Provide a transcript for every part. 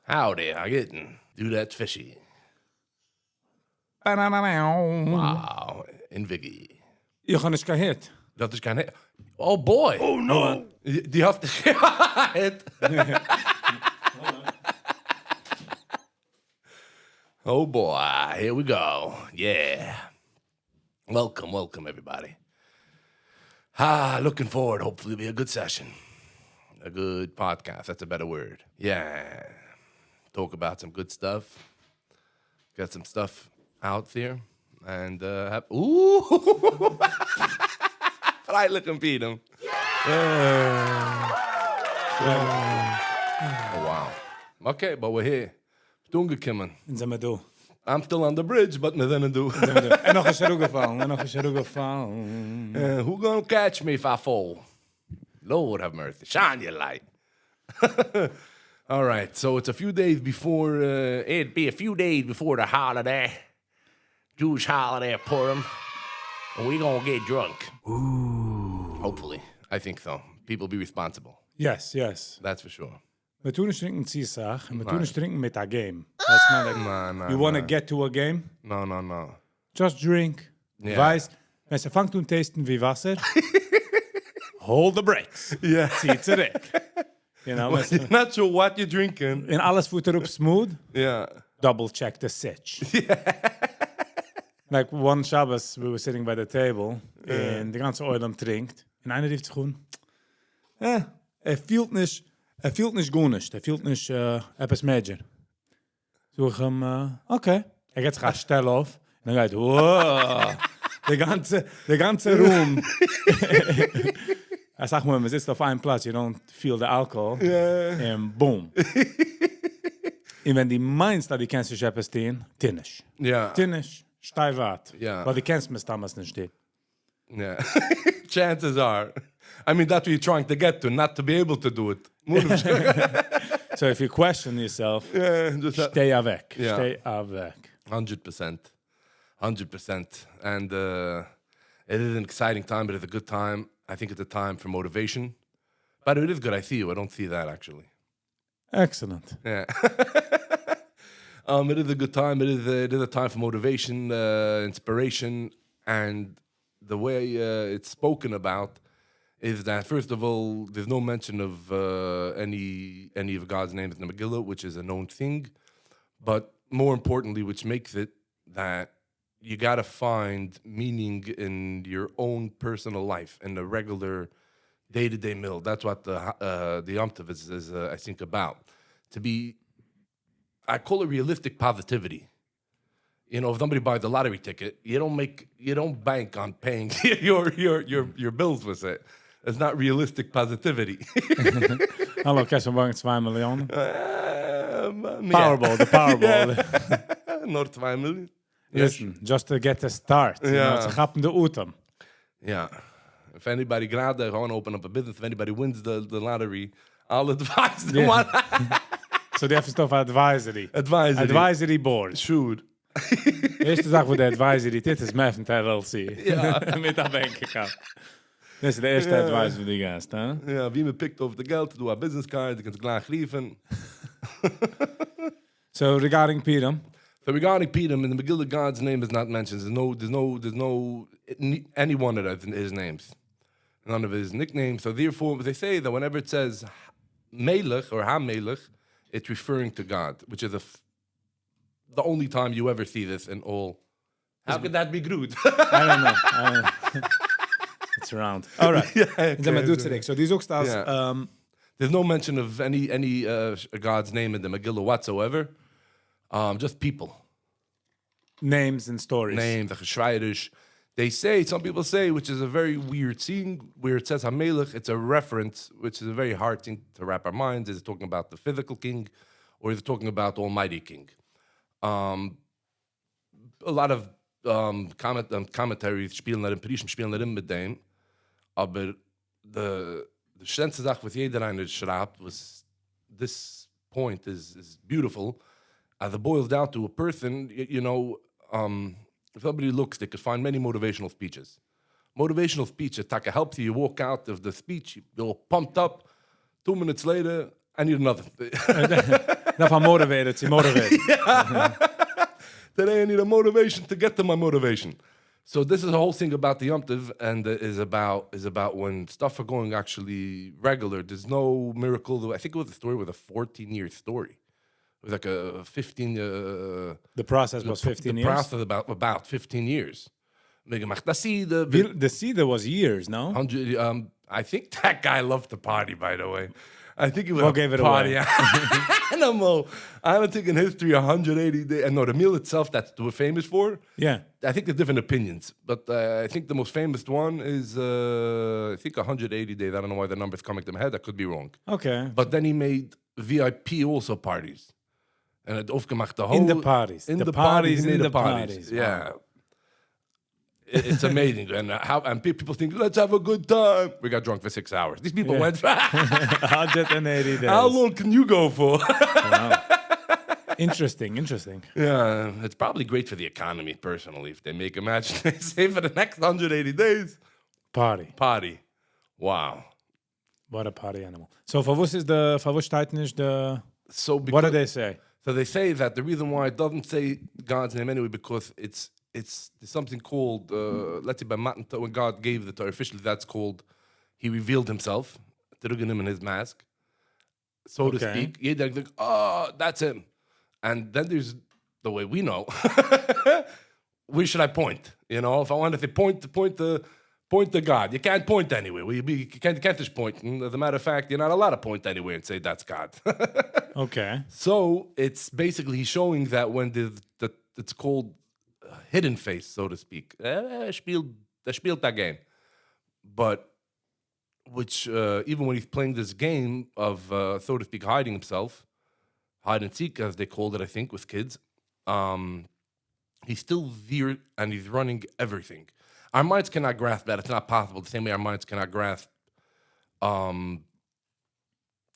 Howdy, how getting? Do that fishy. Wow. Wow, in VIGGY. Ich habe nicht gehört. Dat is geen... Oh boy. Oh no. Die had het. Oh boy, here we go. Yeah. Welcome everybody. Looking forward. Hopefully it'll be a good session. A good podcast. That's a better word. Yeah. Talk about some good stuff. Got some stuff out there. And ooh. Vrijelijk Peter. Oh, wow. Okay, but we're here. Toen gekomen. En zijn we door. I'm still on the bridge, but me then do. En nog een shadow gevallen. Who gonna catch me if I fall? Lord have mercy. Shine your light. All right, so it's a few days before, it'd be a few days before the holiday. Jewish holiday, Purim. And we gonna get drunk. Ooh. Hopefully. I think so. People be responsible. Yes. That's for sure. We doen niet drinken Tsisach. En we doen niet drinken met a game. That's not like, you want to get to a game? No. Just drink. Yeah. Weiß, wenn ze vangt doen tasten wie Wasser. Hold the brakes. Yeah. Zie terug. You know, Well, you're not sure what you're drinking. en alles voet erop smooth. Yeah. Double check the sitch. Like one Shabbos, we were sitting by the table. En de ganze oil trinkt. En einer heeft gewoon... voelt niet goed niet. Hij voelt niet etwas major. So ich okay. Geht sich stellen auf. Und dann geht, wow. Der ganze Room. Ich sag mal, man sitzt auf einem Platz, you don't feel the alcohol. Yeah. Und boom. Und wenn die meinst, dass die kennst dich etwas stehen, tinnisch. Yeah. Tinnisch, steifwart. Ja. Weil die kennst mich damals nicht stehen. Yeah. Chances are. I mean, that's what you're trying to get to, not to be able to do it. So if you question yourself, Just stay weg. Yeah. Stay weg. 100%. And it is an exciting time, but it's a good time. I think it's a time for motivation. But it is good. I see you. I don't see that, actually. Excellent. Yeah. It is a good time. It is a time for motivation, inspiration, and the way it's spoken about is that, first of all, there's no mention of any of God's names in the Megillah, which is a known thing. But more importantly, which makes it that you got to find meaning in your own personal life, in the regular day-to-day mill. That's what the Yom Tov is I think, about. To be, I call it realistic positivity. You know, if somebody buys the lottery ticket, you don't bank on paying your bills with it. It's not realistic positivity. Hallo, Kesselbank 2 miljoen. Powerball. The Powerball. Nur 2 Millionen. Listen, just to get a start. Yeah. Ze gappen de autumn. Yeah. If anybody grade gewoon open up a business, if anybody wins the lottery, I'll advise them on So die even of advisory. Advisory board. Shoot. Eerste dag voor de advisory, dit is Meffent LLC. Ja. Met dat bankaccount. Dit is de eerste advice voor die gast, hè? Ja, wie me pikt over de geld, doe een business card, ik kan het klaar grieven. So regarding Purim. So regarding Purim, in the Megillah, God's name is not mentioned. There's no any one of his names, none of his nicknames. So therefore, they say that whenever it says Melech or HaMelech, it's referring to God, which is the only time you ever see this in all. How could that be good? I don't know. It's around. All right. Okay. So die zoekt als... There's no mention of any God's name in the Megillah whatsoever. Just people. Names and stories. Names, the Geschreirisch. They say, some people say, which is a very weird scene, where it says HaMelech, it's a reference, which is a very hard thing to wrap our minds. Is it talking about the physical king, or is it talking about the Almighty King? A lot of commentaries spielen in Perishim, spielen in mit dem, aber the schönste Sache, was jeder einer schreibt, was this point is beautiful, as it boils down to a person, you know, if somebody looks, they could find many motivational speeches. Motivational speech, it helps you walk out of the speech, you're pumped up, 2 minutes later, I need another. Dat van motivated, sie motivated. Today I need a motivation to get to my motivation. So this is the whole thing about the Yom Tov, and is about when stuff are going actually regular. There's no miracle. I think it was a story with a 14-year story. It was like a 15. The process was 15 years? The process about 15 years. The Seder was years, no? 100, I think that guy loved to party, by the way. I think he was What gave it party away? animal. I don't think in history 180 days. No, the meal itself that we're famous for. Yeah. I think there's different opinions, but I think the most famous one is I think 180 days. I don't know why the number's coming to my head. I could be wrong. Okay. But then he made VIP also parties, and it aufgemacht the whole In the parties. In The the parties parties, in in the the parties. parties. Yeah. It's amazing, and people think, let's have a good time. We got drunk for 6 hours. These people went. 180 days. How long can you go for? Wow. Interesting. Yeah, it's probably great for the economy, personally, if they make a match. They say for the next 180 days, Party. Wow. What a party animal. So, for what steht nicht the... So What do they say? So they say that the reason why it doesn't say God's name anyway, because it's something called, let's say by Matan Torah, when God gave the Torah, officially that's called, he revealed himself, Teruganim in his mask, so to speak. They're like, oh, that's him. And then there's the way we know. Where should I point? You know, if I want to say point to God. You can't point anywhere. You can't just point. And as a matter of fact, you're not allowed to point anywhere and say that's God. Okay. So it's basically showing that when it's called hidden face, so to speak. Spielt that game. But which even when he's playing this game of, so to speak, hiding himself, hide and seek, as they called it, I think, with kids, he's still there and he's running everything. Our minds cannot grasp that. It's not possible. The same way our minds cannot grasp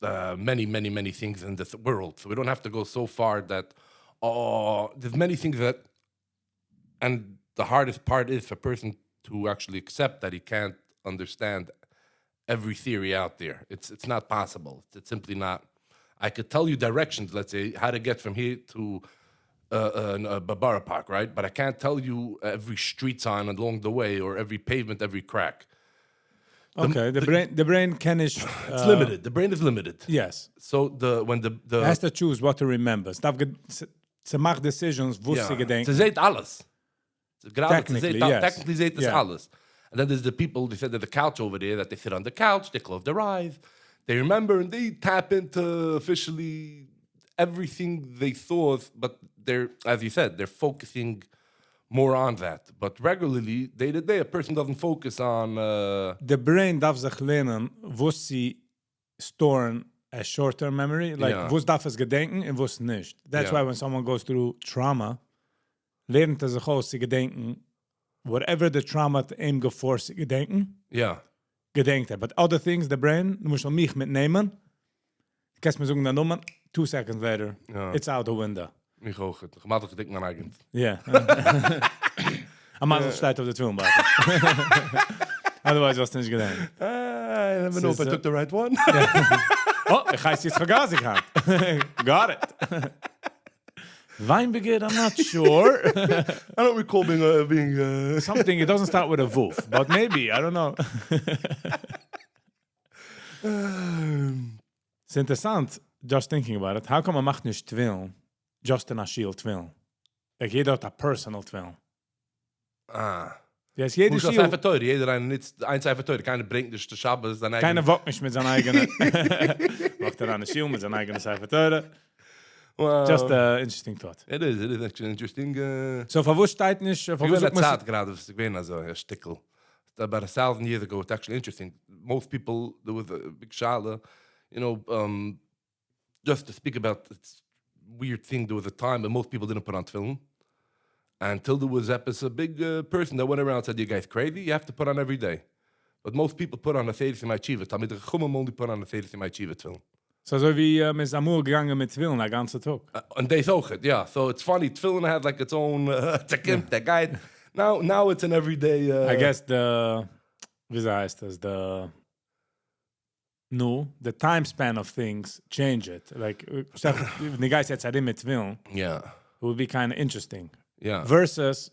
many things in this world. So we don't have to go so far that, there's many things that, and the hardest part is for a person to actually accept that he can't understand every theory out there. It's not possible. It's simply not. I could tell you directions, let's say, how to get from here to Barbara Park, right? But I can't tell you every street sign along the way or every pavement, every crack. The brain can is... It's limited. The brain is limited. Yes. So when the has to choose what to remember. Ze macht decisions, wo sie gedenken. Ze zegt alles. Technically, yes. Technically zegt ze alles. And then there's the people, they said that the couch over there, that they sit on the couch, they close their eyes, they remember, and they tap into officially everything they thought, but they're, as you said, they're focusing more on that. But regularly, day to day, a person doesn't focus on... The brain darf sich lernen, wo sie storen a short-term memory, like wo darf es gedenken and wo nicht. That's why when someone goes through trauma, lernt sich aus, sie gedenken, whatever the trauma to aim geforst, sie gedenken, gedenkt er. But other things, the brain, du musst mich mitnehmen, du kannst mir sagen, dann Nummer, 2 seconds later, it's out the window. Mich auch. Gemakkelijk gedenkt naar eigen. Yeah. I'm not steht auf der Film, otherwise was nicht gedenken. I never know if I took the right one. Oh, ich heiße jetzt vergaß ich habe. Got it. Weinbegehr, I'm not sure. I don't recall being something, it doesn't start with a wolf, but maybe, I don't know. It's interessant, just thinking about it. How come man macht nicht Twillen, just an Aschiel Twillen? Like, jeder hat a personal Twillen. Yes, jeder Schiel... Einfach teuer, jeder eins einfach teuer. Keiner bringt nicht den Schabbos, sein eigenes... Keiner wockt nicht mit seinem eigenen... Wockt an der Schiel mit seinem eigenen Seifer teuer. Well, just an interesting thought. It is actually interesting. So, for what steht nicht... Ich will nicht Zeit gerade, was ich bin, also, ein Stickel. About 1,000 years ago, it's actually interesting. Most people, there was a big shala, you know, just to speak about this weird thing, there was a time that most people didn't put on tefillin. Until there was a big person that went around and said, you guys crazy? You have to put on every day. But most people put on a Seder Simai Chiva. Talmid Chumam only put on a Seder Simai Chiva tefillin. So wie mit Amur gegangen mit Tefillin, der ganze Tag. And they auch it, yeah. So it's funny, tefillin had like its own tekimp, that guy. Now it's an everyday... I guess the... Wie heißt das? The No, the time span of things change it. Like, wenn die Geist jetzt mit will, Yeah. it would be kind of interesting. Yeah. Versus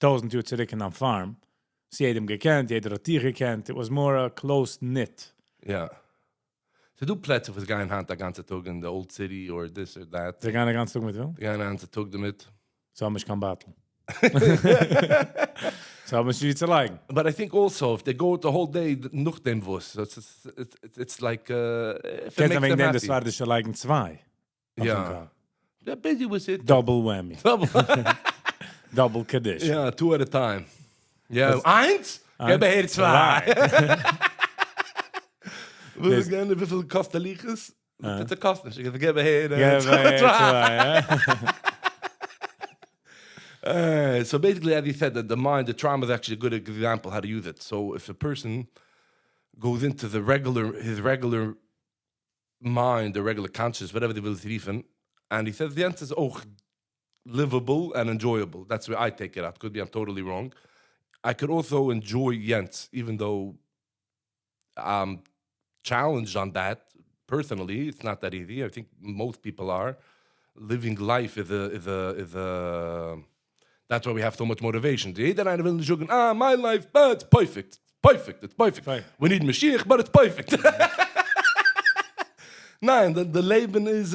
1000 Jahre zurück in einer Farm. Sie jedem gekannt, jeder hat die gekannt. It was more a close-knit. Yeah. So du Plätze fürs Gein Hand der ganze Tag in the old city or this or that. Sie gehen ganz Tag mit will? Gein Hand der Tag damit. So haben ich kein Battle. So haben wir zu liken. But I think also if they go the whole day noch dem was, it's like if it Kennst du makes wegen them dem, das happy. war das schon liken 2? Yeah. They're busy with it. Double whammy. Double. Double Kaddish. Yeah, 2 at a time. Yeah, eins? Gebe hier 2. Wil ik gerne wie kosten liegen? Dat is kosten. Ik gebe hier 2. So basically, as you said, that the mind, the trauma is actually a good example how to use it. So if a person goes into his regular mind, the regular conscious, whatever they will even, and he says the answer is livable and enjoyable. That's where I take it out. Could be I'm totally wrong. I could also enjoy Jens, even though I'm challenged on that personally. It's not that easy. I think most people are. Living life is a that's why we have so much motivation. Jeder eine will nicht sagen, my life, but it's perfect. It's perfect. Right. We need Mashiach, but it's perfect. Nein, the Leben is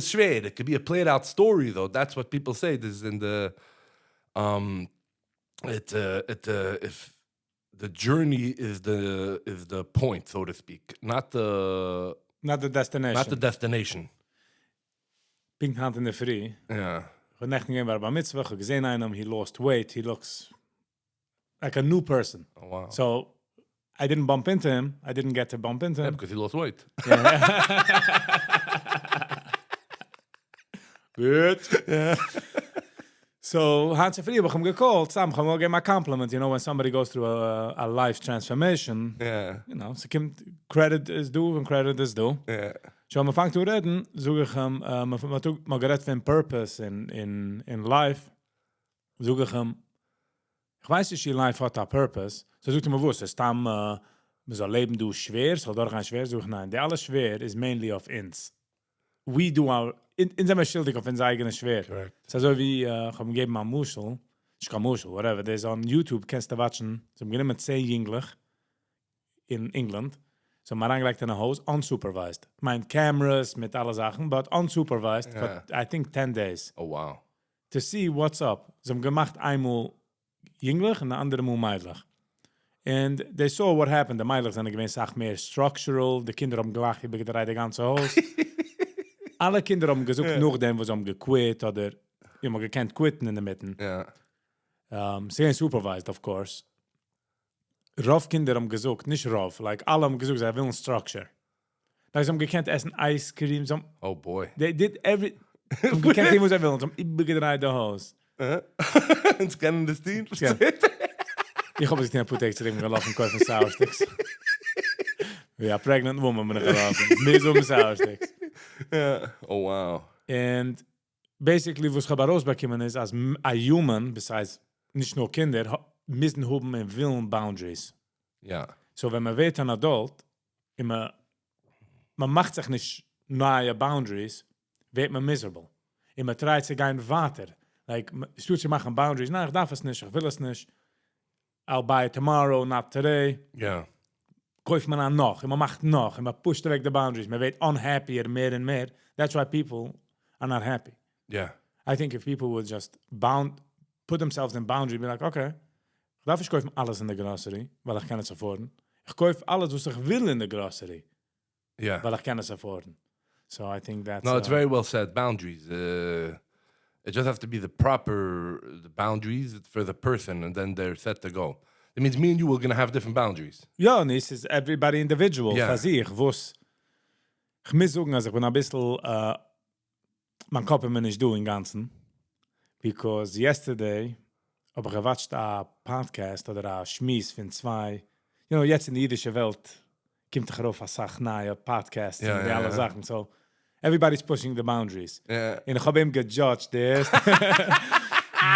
schwer. It could be a played out story though. That's what people say. This is in the if the journey is the point, so to speak, not the destination. Pink hand in the free. Yeah. Ik ben echt niet waar bij mitzvah. Ik heb gezien hem, he lost weight. He looks like a new person. Oh, wow. So I didn't bump into him. I didn't get to bump into Yeah, him. because he lost weight. Good. Yeah. So Hans and Free have gecalled. Sam, I'm going to give my compliment. You know, when somebody goes through a life transformation, Yeah. you know, so credit is due and credit is due. Yeah. So when I fang to reden, zoek ik hem, maar gered van purpose in life, zoek ik hem, ich weiß nicht, je life hat a purpose, so zoekt hij me woest, es tam, me soll leben du schwer, soll doorgaan schwer, zoek ik, nein, der alles schwer is mainly of ins. We do our, in zijn we schildig of ins eigene schwer. Correct. So wie, ich hab ihm gegeben am Muschel, ich kann Muschel, whatever, there's on YouTube, kannst du watchen, so beginnen mit 10 Jünglich in England, so man angelegt in a house, unsupervised. Mein cameras, mit alle Sachen, but unsupervised, Yeah. for I think 10 days. Oh, wow. To see what's up. So gemacht einmal jünglich und der andere mal meidlich. And they saw what happened. The meidlich sind gewesen, sag mehr structural, die Kinder haben gelacht, ich begreife die ganze Haus. Alle Kinder haben gesucht noch dem, was haben gequit, oder immer gekannt quitten in der Mitte. Yeah. Sie sind supervised, of course. Rauf Kinder haben gesucht, nicht rauf, like alle haben gesucht, sie wollen structure. Da sie haben gekannt essen Ice Cream, so, Oh, boy. they did every... Haben gekannt, die was sie wollen, so übergedreht der Haus. Ins kennen das Team. Ja. Ich habe sich in der Apotheke zu dem gelaufen, kaufen Sauersticks. Ja, pregnant woman bin ich gelaufen. Mehr so mit Sauersticks. Yeah. Oh, wow. And basically, was ich aber rausbekommen ist, als a human, besides nicht nur Kinder, müssen haben und willen Boundaries. Yeah. So, wenn man wird ein Adult, man macht sich nicht neue Boundaries, wird man miserable. Und man treibt sich ein weiter. Like, stut sie machen Boundaries, nein, ich darf es nicht, ich will es nicht. I'll buy it tomorrow, not today. Yeah. Kauft man an noch, und man macht noch, und man pusht weg the boundaries. Man wird unhappier, mehr und mehr. That's why people are not happy. Yeah. I think if people would just put themselves in boundaries, be like, okay, ich darf ich kaufen alles in der Grocery, weil ich kann es afforden. Ich kaufe alles, was ich will in der Grocery, Yeah. weil ich kann es afforden. So I think that's... No, it's very well said. Boundaries. It just has to be the boundaries for the person, and then they're set to go. It means me and you are going to have different boundaries. Ja, und es ist everybody individual, Ja. für sich, was... Ich muss sagen, also ich bin ein bisschen... mein Kopf mir nicht du im Ganzen. Because yesterday, hab ich gewatcht a Podcast oder a Schmies von 2... You know, jetzt in die jüdische Welt kommt ich rauf a Sach neue Podcasts Ja, und die ja, alle ja. Sachen. So, everybody's pushing the boundaries. Yeah. Und ich hab ihm gejudged, der ist...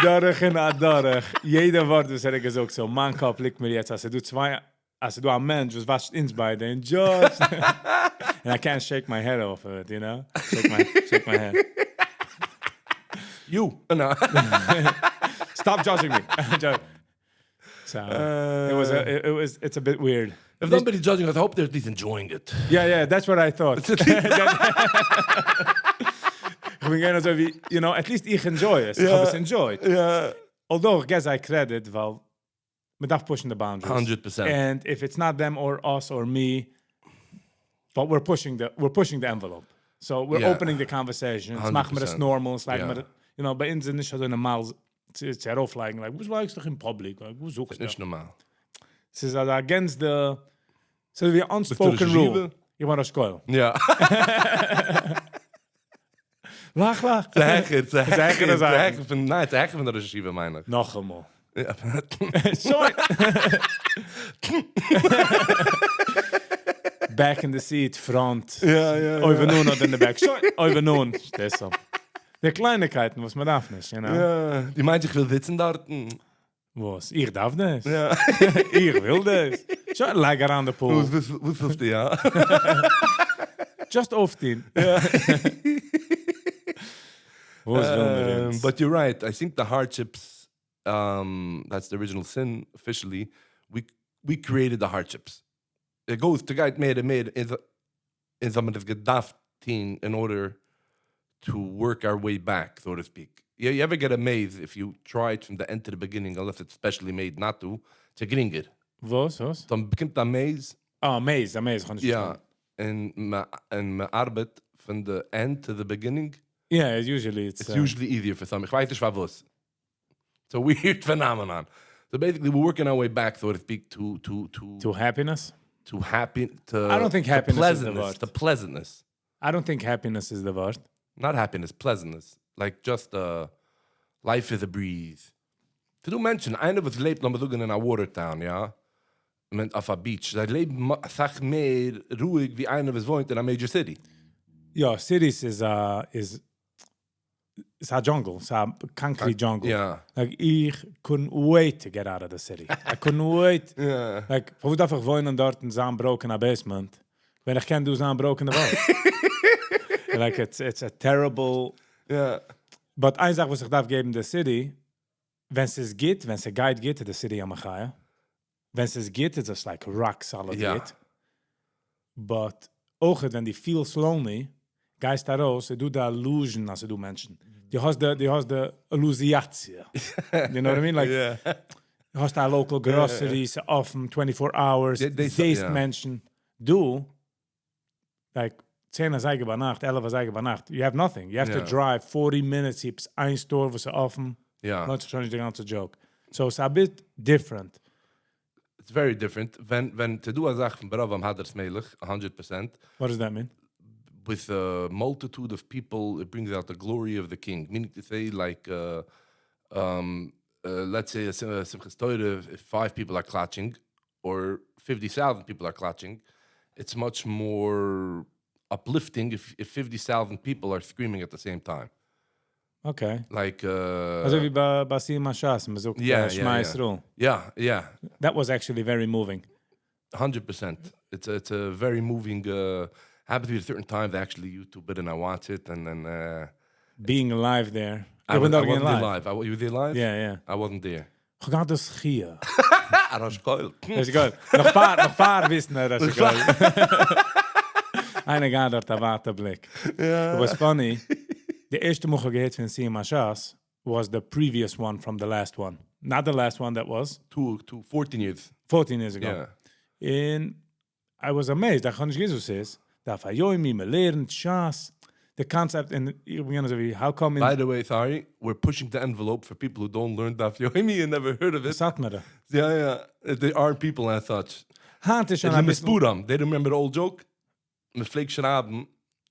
Dorch und dorch. Jeder Wort, was gesagt, so, mein Kopf liegt mir jetzt, also du 2 Also, du, a Mensch, was wascht ins beide, and just... and I can't shake my head off of it, you know? Shake my head. You. No. Stop judging me. So, it's a bit weird. If nobody's judging us, I hope they're at least enjoying it. Yeah, that's what I thought. You know, at least ich enjoy it. I have enjoyed. Yeah. Although, I guess I credit, well, we have pushing the boundaries. 100%. And if it's not them or us or me, but we're pushing the envelope. So we're opening the conversation. It's machen wir das normal. It's like, you know, bei uns sind nicht so normal. It's auflegen. Like, who's like in public? Like, who's It's nicht normal. This is against the... So the unspoken rule. You want to spoil. Ja. Lach. Zeggen van de regie, meiner. Nog eenmaal. Ja. Sorry. Back in the seat, front. Ja. Over nun oder in the back. Sorry. Over nun. Das so. Die Kleinigkeiten, was man darf nicht, you know? Ja. Die meint, ich will sitzen dort. Was? Ich darf das. Ja. Ich will das. Schon lekker aan de pool. Hoeveel ja? Just 15. Ja. But you're right. I think the hardships, that's the original sin officially. We created the hardships. It goes to guide made in some of the gedacht in order to work our way back, so to speak. You ever get a maze if you try it from the end to the beginning, unless it's specially made not to getting it. Was? Dan begint dat maze. Oh, maze. Ja. En mijn arbeid from the end to the beginning. Yeah, usually it's usually easier for some. Ich weiß nicht, was. It's a weird phenomenon. So basically, we're working our way back, so to speak, to happiness. I don't think happiness is the word. To pleasantness. I don't think happiness is the word. Not happiness, pleasantness. Like just life is a breeze. To do mention, einer was lebt noch mal in a water town, ja, auf a beach. Da lebt sag mehr ruhig wie einer was wohnt in a major city. Yeah, cities is a jungle, it's a concrete jungle. Yeah. Like I couldn't wait to get out of the city. I couldn't wait. Yeah. Like, wo ich einfach wohnen dort in so broken basement, wenn ich kann do so broken wall. Like it's a terrible. Yeah. But eine Sache, was ich darf geben der City, wenn es guide geht, the city am Achaya, wenn es geht, it's just like rock solid geht. But auch wenn die feels lonely, geist daraus, du da illusion, als du Menschen. Die hast de illusiatie. You know what I mean? Like, du hast da local groceries, often 24 hours, deze Menschen. Du, like, 10 Zeige bei Nacht, 11 Zeige bei Nacht. You have nothing. You have to drive 40 minutes. Je hebt een store, was offen. Ja. Not schon the ganze joke. So it's a bit different. It's very different. When to do a Sache von Bravam Hadersmelig, 100%. What does that mean? With a multitude of people, it brings out the glory of the king. Meaning to say, like, let's say if 5 people are clutching, or 50,000 people are clutching, it's much more uplifting if 50,000 people are screaming at the same time. Okay. Like also wie bei Sima Shas, man sagt Schmeiß Ruhl. Yeah. That was actually very moving. 100%. It's a very moving happened to be a certain time that actually YouTube it and I watch it and then being alive there. I wasn't live. You were there live? Yeah. I wasn't there. Ich ga das hier. Das ist geil. Das ist geil. Noch paar wissen, das ist geil. Einer gaat dort Waterblick. Yeah. It was funny. The eerste mocht gehad van Sima Shas was the previous one from the last one. Not the last one that was. 14 years. 14 years ago. Yeah. And I was amazed. Dat gewoon Jesus is. Dat van, joh, me leren, Shas. The concept, and how come... By the way, sorry, we're pushing the envelope for people who don't learn Daf Yomi and never heard of it. Satmere. Yeah. They are people as such. Haat is een beetje... They remember the old joke? Met Fleek Schraben,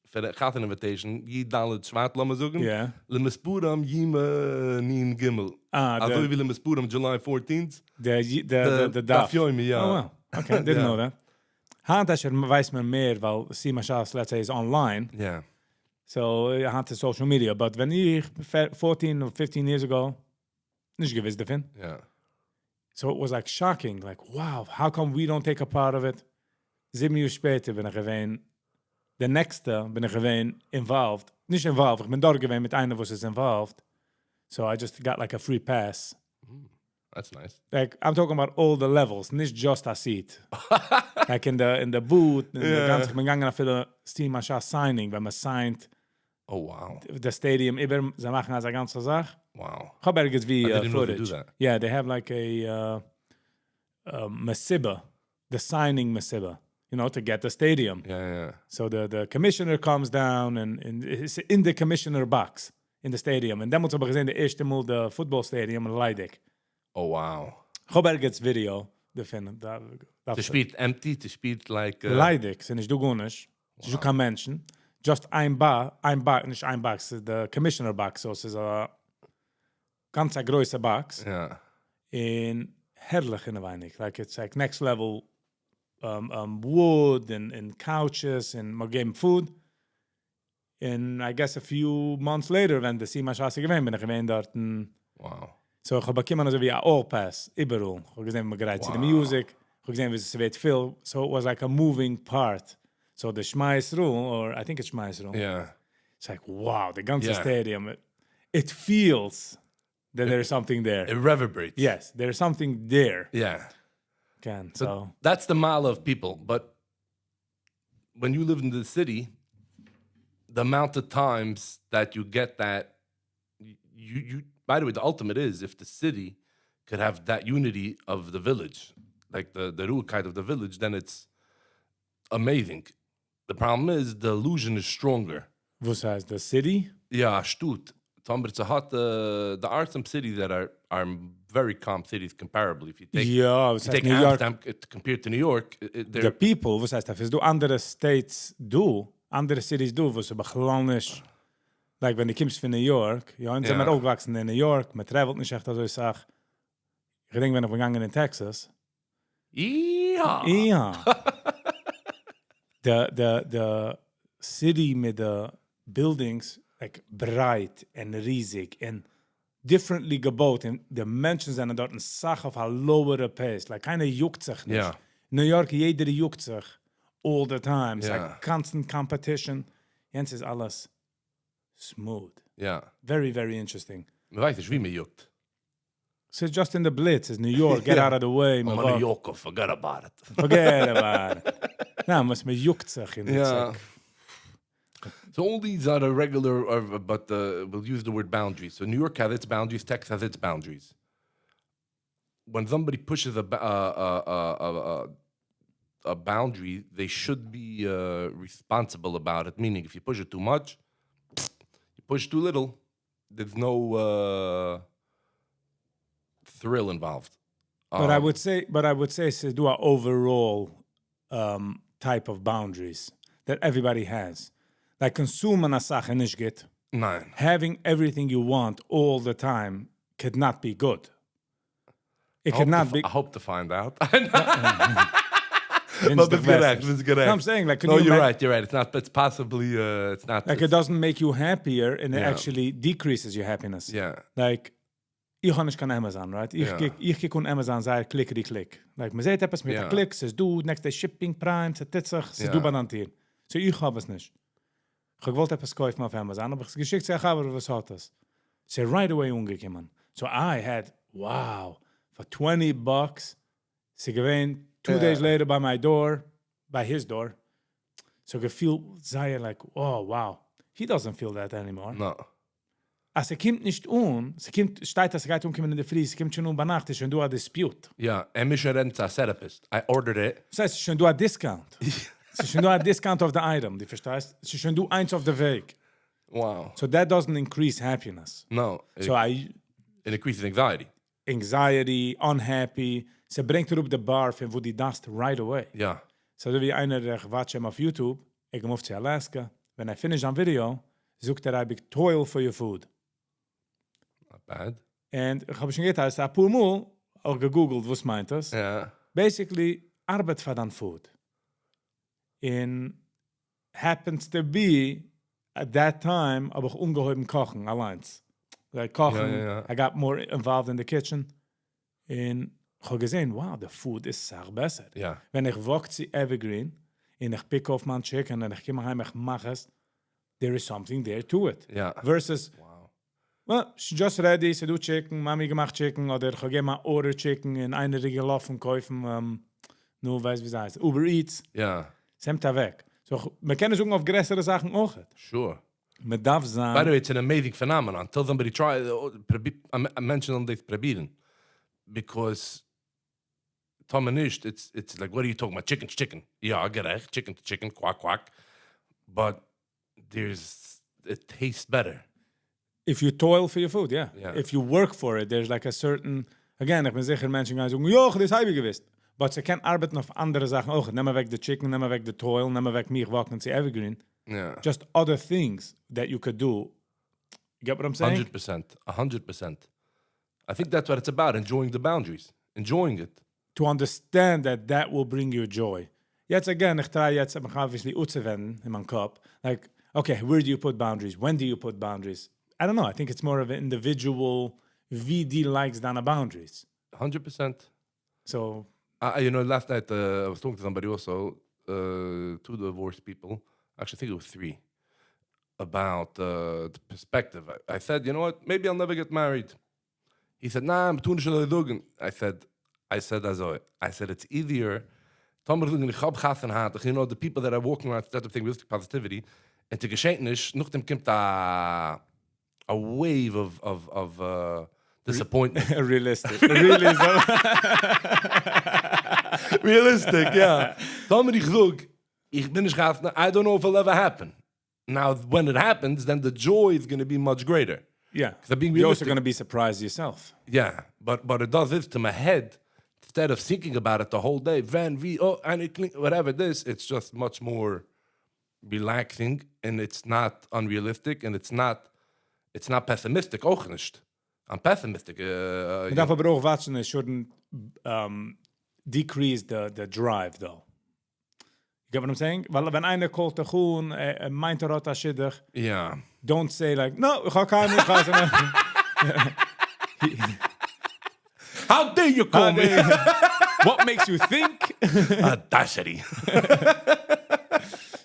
voor de gaat invitation, je dan het zwaard laten zoeken. Ja. Le Mespuram, Yima, Nien Gimmel. Also we willen Mespuram July 14th. The Daf Yomi, ja. Oh, well. Okay, didn't know that. Haat is wijst me meer, wel Sima Shas, let's say, is online. Yeah. So, haat is social media. But when you 14 or 15 years ago, niet gewiss davon. Yeah. So it was like shocking, like, wow, how come we don't take a part of it? 7 Jahre später bin ich gewesen, der nächste bin ich gewesen involved. Nicht involved, ich bin dort gewesen mit einer, was ist involved. So I just got like a free pass. That's nice. Like, I'm talking about all the levels, nicht just a seat. Like in the booth, in the ganze, ich bin gegangen für the Steam Masha signing, wenn man signed, Oh, wow. the stadium, über, sie machen also eine ganze Sache. Wow. Ich habe ergens wie I didn't know they do footage. that. Yeah, they have like a Masiba, the signing Masiba, you know, to get the stadium. Yeah. So the commissioner comes down and it's in the commissioner box in the stadium. And dan moet ze hebben gezien de eerste maal de voetbalstadium in Leidig. Oh, wow. Ik heb ergens video te vinden. To speed empty, to speed like... Leidig, ze is dugonisch. Ze zoeken mensen. Just ein box, the commissioner box. So it's a ganz große box. Yeah. In herrlich in de weinig. Like it's like next level wood and couches and we gave him food. And I guess a few months later, when the Sima Shasi gewinnt, bin ich gewinnt dort. Wow. So ich habe bekommen also wie ein All-Pass, überall. Ich habe gesehen, wie man gereiht zu der Music. Ich habe gesehen, wie es wird viel. So it was like a moving part. So the Schmeißruhe, or I think it's Schmeißruhe. Yeah. It's like, wow, the ganze stadium. It feels that there's something there. It reverberates. Yes, there's something there. Yeah. So That's the mile of people. But when you live in the city, the amount of times that you get that, you by the way, the ultimate is if the city could have that unity of the village, like the Ruhigkeit of the village, then it's amazing. The problem is the illusion is stronger. was heißt the city? Yeah, Stut. It's a hot. There are some cities that are very calm cities comparably. If you take, Ja, if you take New York. Amsterdam compared to New York, The people, was heißt das? Du andere States andere cities was aber nicht. Like wenn du kommst von New York, ja, und sind wir aufgewachsen in New York, man travelt nicht echt, also ich sag, ich denke, wenn ich gegangen in Texas. Yeah. Ja. the city mit the buildings like breit and riesig and differently gebaut and the Menschen sind dort in Sach auf a lower pace, like keiner juckt sich nicht. Yeah. New York, jeder juckt sich all the time. It's Yeah. like constant competition. Jens ist alles smooth. Yeah. Very, very interesting. Man weiß nicht, wie man juckt. So it's just in the blitz. It's New York. Get out of the way. I'm a New Yorker, forget about it. Forget about it. No, man juckt sich. And it's Yeah. like, So all these are the regular, but we'll use the word boundaries. So New York has its boundaries, Texas has its boundaries. When somebody pushes a boundary, they should be responsible about it. Meaning, if you push it too much, you push too little, there's no thrill involved. but I would say so do a overall type of boundaries that everybody has. Like consuming a Sache nicht geht. Nein. Having everything you want all the time could not be good. It could not be. I hope to find out. But it's correct. No, I'm saying like, No, you're right. You're right. It's not. It's possibly. It's not. Like it doesn't make you happier, and it Yeah. actually decreases your happiness. Yeah. Like, ich habe nicht kein Amazon, right? Ich kijk on Amazon, sei klick. Like, man sieht etwas mit Ja. der Klick, es ist du, next day shipping prime, es ist sich, es ist du banantieren. So, ich habe es nicht. Ich wollte etwas kaufen auf Amazon, aber ich geschickt sich, aber was hat das? So, right away umgekommen. So, I had, wow, for $20, sie gewähnt, 2 days later by his door. So, gefühl, sei like, oh, wow. He doesn't feel that anymore. No. Als kommt nicht steht, dass geht umkommen in der Früh, kommt schon bei Nacht, ist schon du a dispute. Yeah. Emission Renta therapist. I ordered it. Das heißt, es ist schon du a discount. Es ist schon du a discount of the item, du verstehst? Es ist schon du eins auf der Weg. Wow. So that doesn't increase happiness. No. So It increases anxiety. anxiety, unhappy, sie bringt auf die Bar, von wo die dust right away. Yeah. So wie einer, der ich watch auf YouTube, ich komme zu Alaska, when I finish on video, sucht I big toil for your food. Not bad. And ich habe schon gedacht, ein paar Mal auch gegoogelt, was meint das? Yeah. Basically, Arbeit für dein Food. And happens to be, at that time, habe ich ungeheuben Kochen, allein. Like Kochen, Ja. I got more involved in the kitchen. And ich habe gesehen, wow, the food ist sehr besser. Ja. Wenn ich wachse zu Evergreen, und ich pick auf mein Chicken, und ich komme heim, ich mache es, there is something there to it. Ja. Versus, Wow. well, she's just ready, sie do Chicken, Mami gemacht Chicken, oder ich gehe mal Order Chicken in einer gelaufen kaufen, nur weiß wie es heißt, Uber Eats, Ja. semt da weg. So, wir können suchen auf größere Sachen auch. Sure. Man darf By the sagen, way, it's an amazing phenomenon. Tell somebody try. I mentioned on this probieren because Tom and Ish, it's like, what are you talking about? Chicken's chicken. Yeah, gerecht. Chicken's chicken. Quack quack. But it tastes better. if you toil for your food, yeah. Yeah. If you work for it, there's like a certain, again, ich bin sicher, Menschen gaan sagen, ja, das habe ich gewusst. But sie können arbeiten auf andere Sachen auch. Nehmen weg the chicken, nehmen weg the toil, nehmen weg mich walken zu Evergreen. Yeah. Just other things that you could do. You get what I'm saying? 100%. 100%. I think that's what it's about. Enjoying the boundaries. Enjoying it. To understand that that will bring you joy. Jetzt again, ich try jetzt, mich obviously auszuwenden in meinem Kopf. Like, okay, where do you put boundaries? When do you put boundaries? I don't know. I think it's more of an individual VD likes than a boundaries. 100%. So, Last night I was talking to somebody also, two divorced people. Actually, I think it was three. About the perspective. I said, you know what? Maybe I'll never get married. He said, nah, I'm doing it. I said, it's easier. The people that are walking around that thing with positivity, and to geschehnish, noch dem kommt a wave of disappointment. realistic. Realism. Realistic, yeah. Somebody gesagt, ich bin nicht gaff, I don't know if it'll ever happen. Now, when it happens, then the joy is going to be much greater. Yeah. Being You're also realistic. going to be surprised yourself. Yeah, but it does this to my head. Instead of thinking about it the whole day, whatever this, it's just much more relaxing, and it's not unrealistic, and it's not pessimistic. Auch nicht. I'm pessimistic. You darf aber auch watchen, it shouldn't decrease the drive, though. You get what I'm saying? Weil wenn einer callt der Kuhn, meint rot ashiddig, Yeah. don't say like, no, ich habe keine Chance. How dare you call me? What makes you think? Audacity.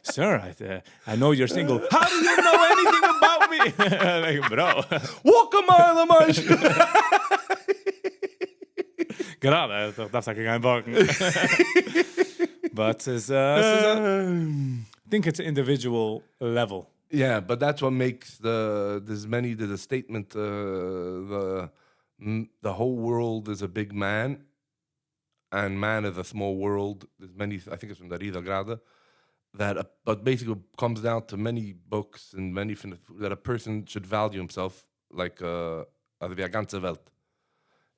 Sir, I know you're single. How do you know anything about me? Like, bro. Walk a mile, man. Gerade, das sag ich kein Wagen. But I think it's an individual level. Yeah, but that's what makes there's a statement, the whole world is a big man, and man is a small world. There's many, I think it's from Darida Grada, but basically comes down to many books and many that a person should value himself like also wie a ganze Welt.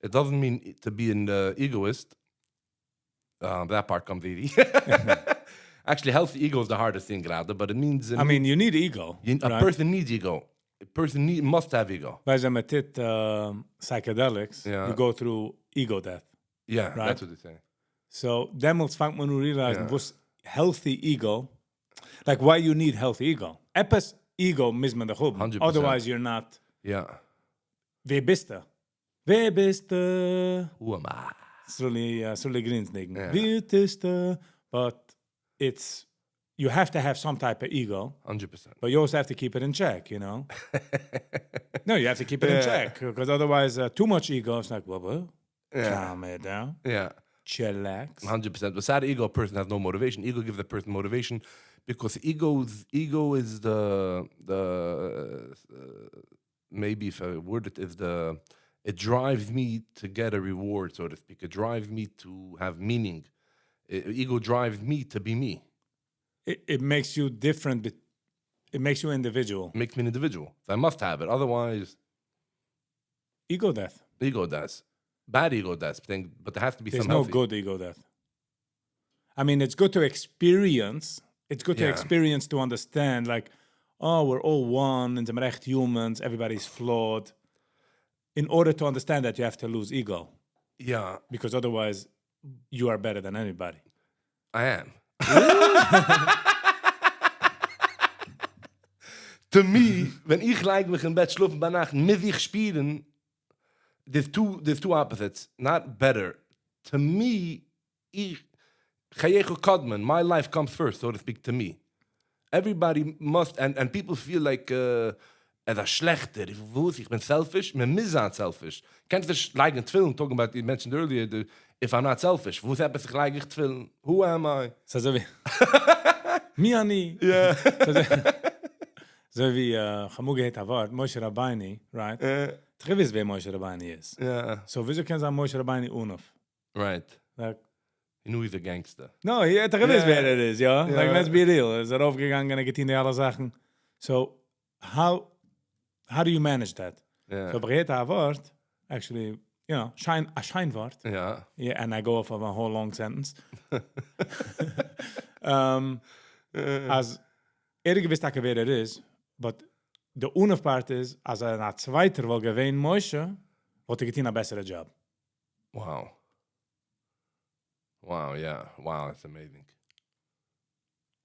It doesn't mean to be an egoist. That part comes easy. Actually, healthy ego is the hardest thing, Grada, but it means... I mean, you need ego. A person needs ego. A person must have ego. Bij zijn met dit psychedelics, Yeah. you go through ego death. Yeah, Right. that's what they say. So, demels vangt man nu realize Yeah. was healthy ego, like why you need healthy ego. Epis ego mis men de goed. 100%. Otherwise, you're not... Yeah. Wie bist du? Wie bist du? Who am I? Sully Greensnicken. Yeah. Wie bist du? But it's... You have to have some type of ego. 100%. But you also have to keep it in check, you know? No, you have to keep it in check. Because otherwise, too much ego, it's like, well, calm it down. Yeah. Chillax. 100%. Without ego, a person has no motivation. Ego gives the person motivation because ego is the maybe if I word it is it drives me to get a reward, so to speak. It drives me to have meaning. Ego drives me to be me. It makes you different. It makes you individual. It makes me an individual. So I must have it. Otherwise, Ego death. ego does. Bad ego does. But there has to be There's some no healthy. good ego death. I mean, it's good to experience. It's good to Yeah. experience to understand, like, oh, we're all one, and we're echt humans, everybody's flawed. In order to understand that, you have to lose ego. Yeah, Because otherwise, you are better than anybody. I am. To me, wenn ich like mich im Bett schlafen bei Nacht, mit ich spielen, there's two opposites. Not better. to me, my life comes first, so to speak, to me. Everybody must, and people feel like, das schlechter, ich bin selfish, man is not selfish. Kennst du like in film, talking about, you mentioned earlier, if I'm not selfish, wo ist sich like ich film? Who am I? So wie... Miani. Yeah. So wie, Chamuge hat ein Wort, Moshe Rabbeini, right? Ich weiß, wer Moshe Rabbeini ist. Yeah. So, wieso kannst du sagen Moshe Rabbeini unuf? Right. Like, You know he's a gangster. no, he hat gewiss, wer er ist, ja? Like, let's be real. Er ist aufgegangen, er geht in die alle Sachen. So, how do you manage that? Yeah. So, aber ein Wort, actually, you know, a Scheinwort. Yeah. Yeah, and I go off of a whole long sentence. Als gewiss, wer er ist, but the unuf part is, als na zweiter will gewähnen Moshe, wird er getan a bessere Job. Wow. Wow, yeah. Wow, that's amazing.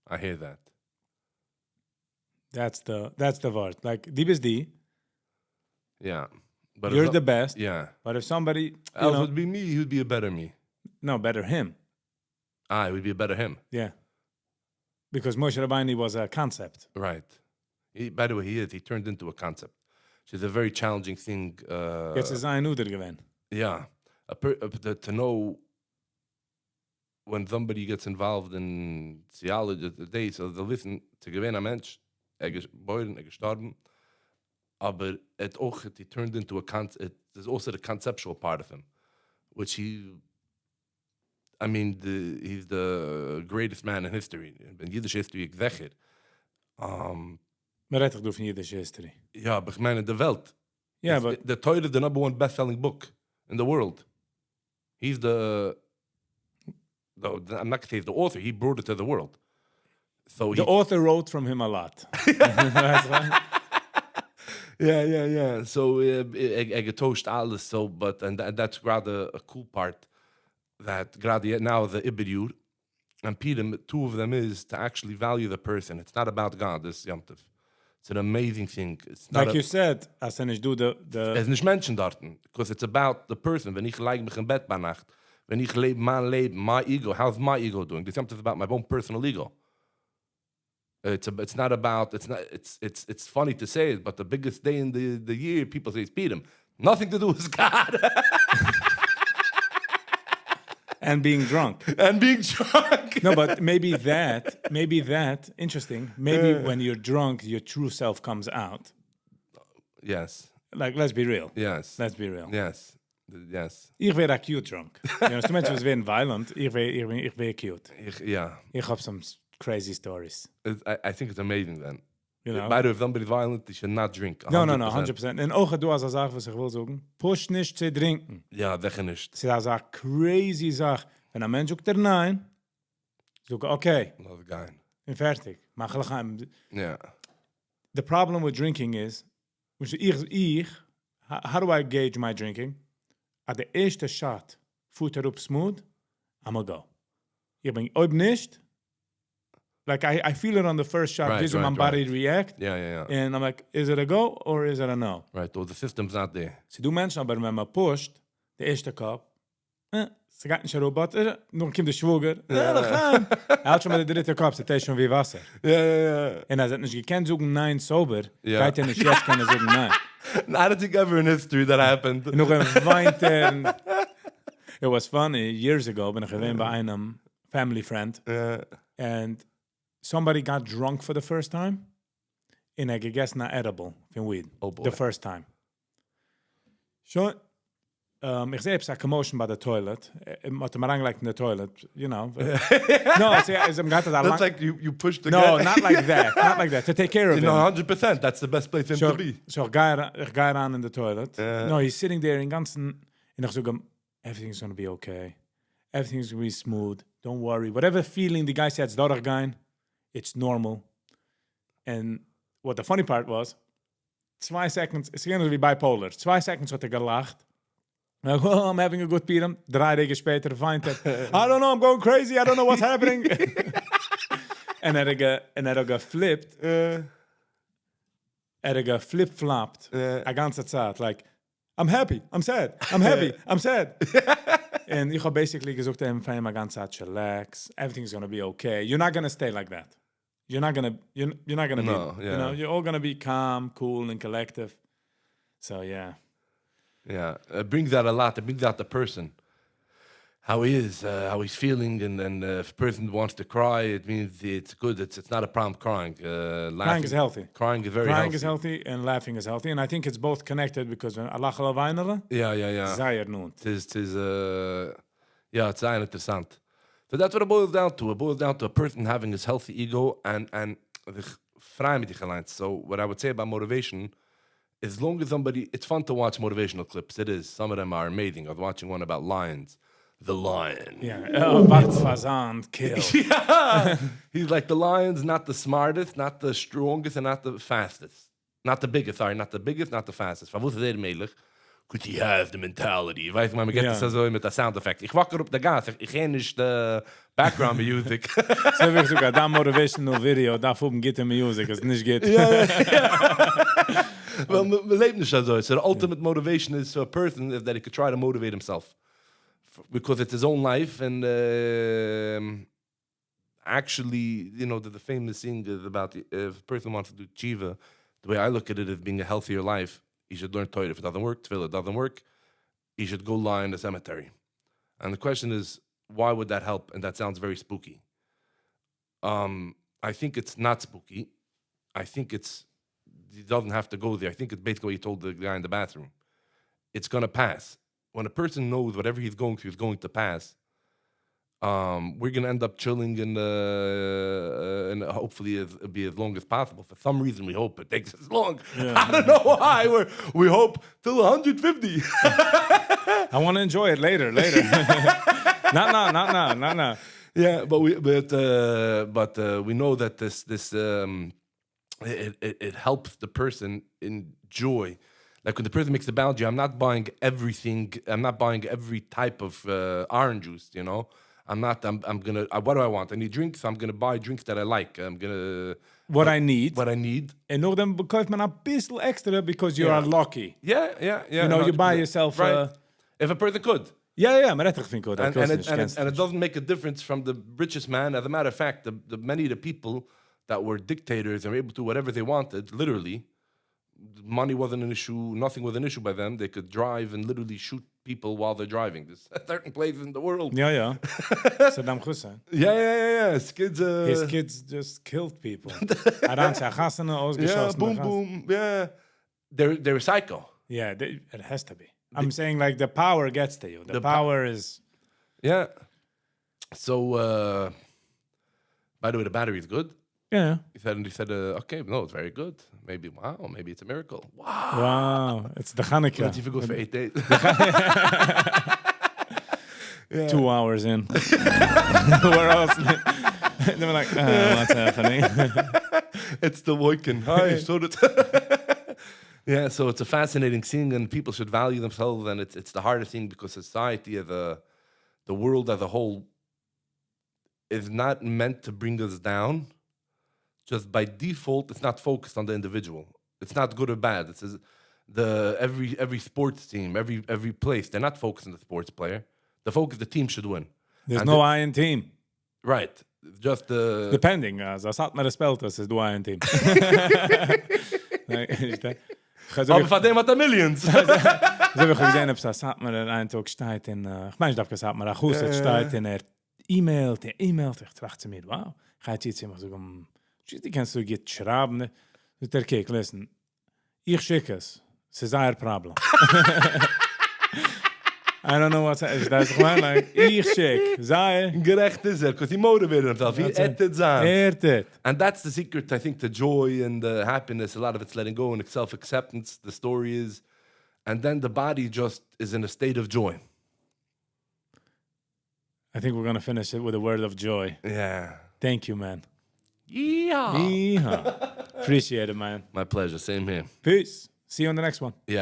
I hear that. That's the word. Like, die bist die. Yeah. But You're the best. Yeah. But if somebody, Else would be me, he would be a better me. no, better him. It would be a better him. Yeah. Because Moshe Rabbeinu was a concept. Right. By the way, he turned into a concept. Which is a very challenging thing. Jetzt ist ein Uder gewesen. Yeah. To know when somebody gets involved in theology today, so they listen to gewesen a Mensch, geboren, gestorben, aber he turned into a concept. There's also the conceptual part of him, which he's the greatest man in history. In Yiddish history, ich sage Man redt doch von jüdische History. Ja, aber ich meine, the Welt. Yeah, but... The Torah is the number one best-selling book in the world. He's I'm not going to say he's the author. He brought it to the world. So the author wrote from him a lot. Yeah. So getauscht alles. So, and that's rather a cool part. That gerade now the Ibidiyur and PURIM, two of them is to actually value the person. It's not about God. This Yom Tov. It's an amazing thing. It's not like you said, als ich do the... Es nicht Menschen dort, because it's about the person. Wenn ich leg mich im Bett bei Nacht, wenn ich lebe mein Leben, my ego, how's my ego doing? This is about my own personal ego. It's not about, it's funny to say it, but the biggest day in the year, people say it's PURIM. Nothing to do with God. And being drunk. No, but maybe that, interesting. Maybe when you're drunk, your true self comes out. Yes. Like, let's be real. Yes. Let's be real. Yes. Ich wäre cute drunk. You know, Menschen, was werden violent, ich wäre cute. Yeah. Ich habe some crazy stories. I think it's amazing then. You know? By the way, if somebody's violent, they should not drink. 100%. No, 100%. En ook du als een zaak, was ich will sagen, push nicht zu trinken. Ja, sicher nicht. Das ist eine crazy Sache. Wenn ein Mensch sagt nein, sage okay. Love guy. Und fertig. Mach lechaim. Yeah. The problem with drinking is, how do I gauge my drinking? At the eerste shot, foot up smooth, I'm gonna go. Ich bin, ob nicht, like I feel it on the first shot, Right, my body react. Yeah. And I'm like, is it a go or is it a no? Right, well, the system's not there. Sie do Menschen, aber wenn man pusht, der erste Kopf, sie geht nicht Robot, nun kommt der Schwurger, hat schon mal der dritte Kopf, das ist schon wie Wasser. Yeah. Und er hat nicht gekannt sagen nein sober, Ja. geht er nicht jetzt können sagen nein. I don't think ever in history that happened. Und noch ein weint er. It was funny, years ago, bin ich gewesen bei einem family friend, and somebody got drunk for the first time, and er gegessen a edible von weed. Oh boy. The first time. Schon, ich sehe a commotion by the toilet. Hat er mir angelegt in the toilet, you know. No, it's got that That's like you push the No, guy. not like that. To take care of him. No, 100%. That's the best place for him to be. So ich gehe ran in the toilet. No, he's sitting there in ganzen, and ich sage, everything's gonna be okay. Everything's gonna be smooth. Don't worry. Whatever feeling the guy said, it's normal. And what the funny part was, 2 seconds, it's going to be bipolar. 2 seconds hat er gelacht. Like, oh, I'm having a good PURIM. 3 dagen später weint er. I don't know, I'm going crazy. I don't know what's happening. And er geflipped. Geflip-flopped. A ganze Zeit. Like, I'm happy. I'm sad. I'm happy. I'm sad. And ich habe basically gesagt, I'm a ganz Zeit relax. Everything's going to be okay. You're not going to stay like that. You're not going to No, be, yeah. you know, you're all going to be calm, cool, and collective. So, yeah. Yeah, it brings out a lot. It brings out the person, how he is, how he's feeling, and if a person wants to cry, it means it's good. It's not a problem crying. Crying is healthy. Crying is very Crying healthy. is healthy and laughing is healthy. And I think it's both connected because when Allah will weineren, Yeah. Zayer noemt. Yeah, it's very interessant. So that's what it boils down to. It boils down to a person having his healthy ego and frei mit dich allein. So what I would say about motivation, as long as somebody, it's fun to watch motivational clips. It is. Some of them are amazing. I was watching one about lions. The lion. Yeah. What's fazant, kill. Yeah. He's like, the lion's not the smartest, not the strongest, and not the fastest. Not the biggest, sorry. Not the biggest, not the fastest. Van woensdag meelig. Because he has the mentality. Weißt du, man geht das so mit der Soundeffekt. Ich wacker auf der Gas. Ich kenne nicht the background music. So wie sogar da motivational video, da oben geht music, es nicht geht. Well, we leben nicht so. So the ultimate motivation is for a person is that he could try to motivate himself. Because it's his own life, and actually, you know, the famous thing is about if a person wants to do tshiva, the way I look at it is being a healthier life, he should learn Torah. If it doesn't work, tefillah doesn't work, he should go lie in the cemetery. And the question is, why would that help? And that sounds very spooky. I think it's not spooky. I think he doesn't have to go there. I think it's basically what he told the guy in the bathroom. It's going to pass. When a person knows whatever he's going through is going to pass, we're going to end up chilling and hopefully it'll be as long as possible. For some reason, we hope it takes as long. Yeah. I don't know why. We hope till 150. I want to enjoy it later. Not now. Yeah, but we know that this it helps the person enjoy. Like when the person makes the boundary, I'm not buying everything. I'm not buying every type of orange juice. You know, I'm gonna. What do I want? I need drinks. I'm gonna buy drinks that I like. I'm gonna what I need. And nog dan bekauft man a bisschen extra because you are lucky. Yeah. You know, you buy yourself. Right. If a person could. Yeah, maar dat vind ik ook. And it doesn't make a difference from the richest man. As a matter of fact, many of the people that were dictators and were able to do whatever they wanted, literally, money wasn't an issue. Nothing was an issue by them. They could drive and literally shoot people while they're driving. There's certain places in the world. Yeah. Saddam Hussein. Yeah. His kids just killed people. Boom. Yeah. They're psycho. Yeah, it has to be. I'm saying like the power gets to you. The power is... Yeah. So, by the way, the battery is good. Yeah. He said, okay, no, it's very good. Maybe it's a miracle. Wow. It's the Hanukkah. Let's see if it goes for 8 days. 2 hours in. Where else? They were like, what's happening? It's the Woiken. Hi, so that... Yeah, so it's a fascinating thing, and people should value themselves, and it's the hardest thing because society, the world as a whole, is not meant to bring us down. Just by default, it's not focused on the individual. It's not good or bad. It's every sports team, every place, they're not focused on the sports player. The team should win. There's no I in team. Right. Just the... Depending. Als dat met de spelers is de I in team. Aber von dem hat er Millions. So habe ich gesehen, ob es hat mir einen Tag steht in... Ich meine, ich habe gesagt, mir auch es steht in E-Mail. Ich dachte mir, wow. Ich habe jetzt immer so... Die kannst du jetzt schreiben. Der Kek, listen. Ich schicke es. Es ist ein Problem. I don't know what's happening. That's like, ich schick. Sei. Gerecht is because he motivated himself. He ate it. And that's the secret, I think, to joy and the happiness. A lot of it's letting go and self-acceptance. The story is. And then the body just is in a state of joy. I think we're going to finish it with a word of joy. Yeah. Thank you, man. Yeehaw. Appreciate it, man. My pleasure. Same here. Peace. See you on the next one. Yeah.